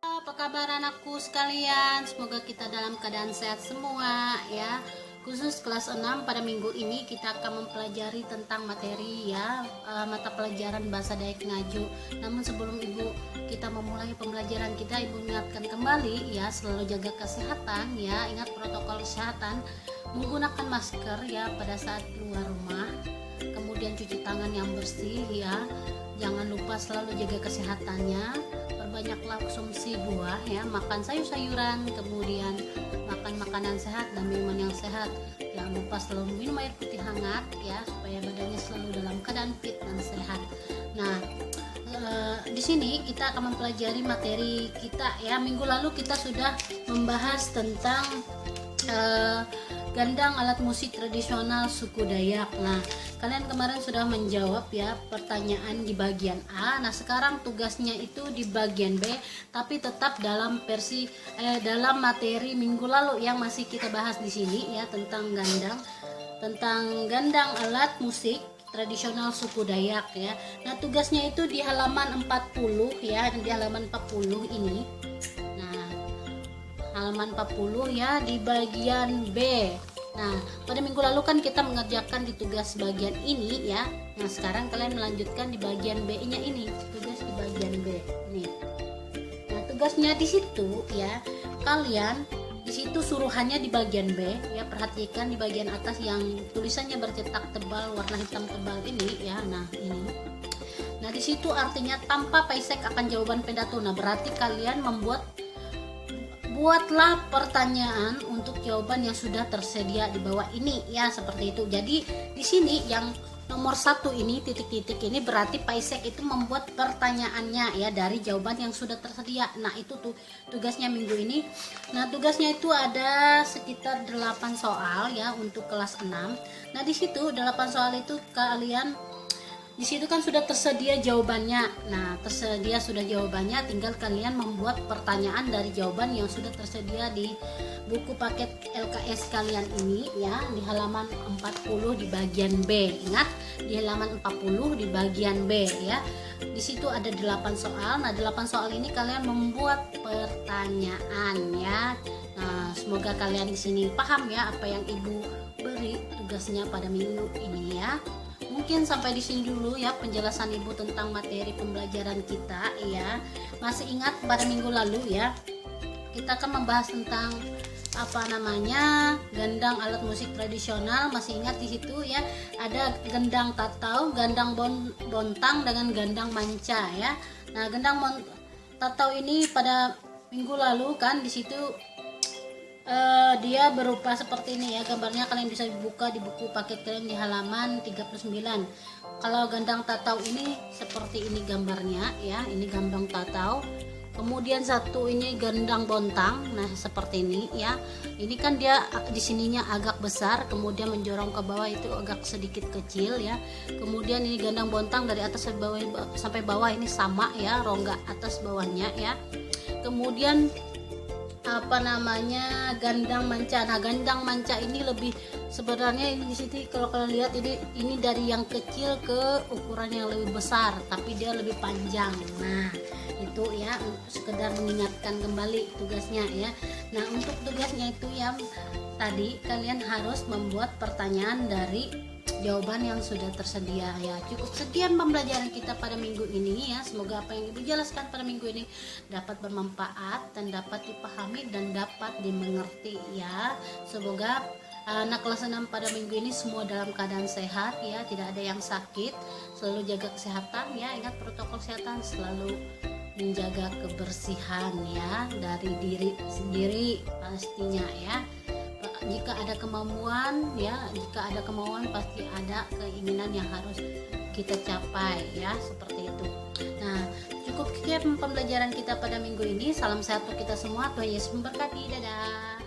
Apa kabar anakku sekalian? Semoga kita dalam keadaan sehat semua ya. Khusus kelas 6 pada minggu ini kita akan mempelajari tentang materi ya, mata pelajaran bahasa Dayak Ngaju. Namun sebelum Ibu kita memulai pembelajaran kita, Ibu ingatkan kembali ya, selalu jaga kesehatan ya, ingat protokol kesehatan, menggunakan masker ya pada saat keluar rumah. Kemudian cuci tangan yang bersih ya. Jangan lupa selalu jaga kesehatannya. Perbanyaklah konsumsi buah ya, makan sayur-sayuran, kemudian makan makanan sehat dan minuman yang sehat. Jangan lupa selalu minum air putih hangat ya, supaya badannya selalu dalam keadaan fit dan sehat. Nah, di sini kita akan mempelajari materi kita ya. Minggu lalu kita sudah membahas tentang gandang alat musik tradisional suku Dayak. Nah, kalian kemarin sudah menjawab ya pertanyaan di bagian A. Nah, sekarang tugasnya itu di bagian B, tapi tetap dalam dalam materi minggu lalu yang masih kita bahas di sini ya, tentang gandang alat musik tradisional suku Dayak ya. Nah, tugasnya itu di halaman 40 ya, di halaman 40 ini. Halaman 40 ya, di bagian B. Nah, pada minggu lalu kan kita mengerjakan di tugas bagian ini ya. Nah, sekarang kalian melanjutkan di bagian B-nya ini, tugas di bagian B ini. Nah, tugasnya di situ ya, kalian di situ suruhannya di bagian B ya. Perhatikan di bagian atas yang tulisannya bercetak tebal warna hitam tebal ini ya. Nah, ini. Nah, di situ artinya tanpa paisek akan jawaban pendato. Nah, berarti kalian buatlah pertanyaan untuk jawaban yang sudah tersedia di bawah ini ya, seperti itu. Jadi di sini yang nomor 1 ini titik-titik ini berarti paisek itu membuat pertanyaannya ya dari jawaban yang sudah tersedia. Nah, itu tuh tugasnya minggu ini. Nah, tugasnya itu ada sekitar 8 soal ya untuk kelas 6. Nah, di situ 8 soal itu kalian di situ kan sudah tersedia jawabannya. Nah, tersedia sudah jawabannya, tinggal kalian membuat pertanyaan dari jawaban yang sudah tersedia di buku paket LKS kalian ini ya, di halaman 40 di bagian B. Ingat, di halaman 40 di bagian B ya. Di situ ada 8 soal. Nah, 8 soal ini kalian membuat pertanyaan ya. Nah, semoga kalian di sini paham ya apa yang Ibu beri tugasnya pada minggu ini ya. Mungkin sampai di sini dulu ya penjelasan Ibu tentang materi pembelajaran kita ya. Masih ingat pada minggu lalu ya, kita akan membahas tentang gandang alat musik tradisional. Masih ingat di situ ya, ada gandang tatau, gandang bontang dengan gandang manca ya. Nah, gandang tatau ini pada minggu lalu kan di situ dia berupa seperti ini ya, gambarnya kalian bisa buka di buku paket kalian di halaman 39. Kalau gandang tatau ini seperti ini gambarnya ya, ini gandang tatau. Kemudian satu ini gandang bontang. Nah, seperti ini ya. Ini kan dia di sininya agak besar, kemudian menjorong ke bawah itu agak sedikit kecil ya. Kemudian ini gandang bontang dari atas sampai bawah ini sama ya, rongga atas bawahnya ya. Kemudian gandang manca. Nah, gandang manca ini lebih sebenarnya ini di sini kalau kalian lihat ini dari yang kecil ke ukuran yang lebih besar, tapi dia lebih panjang. Nah, itu ya sekedar mengingatkan kembali tugasnya ya. Nah, untuk tugasnya itu yang tadi kalian harus membuat pertanyaan dari jawaban yang sudah tersedia ya. Cukup sekian pembelajaran kita pada minggu ini ya. Semoga apa yang Ibu jelaskan pada minggu ini dapat bermanfaat dan dapat dipahami dan dapat dimengerti ya. Semoga anak kelas 6 pada minggu ini semua dalam keadaan sehat ya, tidak ada yang sakit. Selalu jaga kesehatan ya, ingat protokol kesehatan, selalu menjaga kebersihan ya dari diri sendiri pastinya ya. Jika ada kemauan pasti ada keinginan yang harus kita capai ya, seperti itu. Nah, cukup sekian pembelajaran kita pada minggu ini. Salam sehat untuk kita semua. Tuhan Yesus memberkati. Dadah.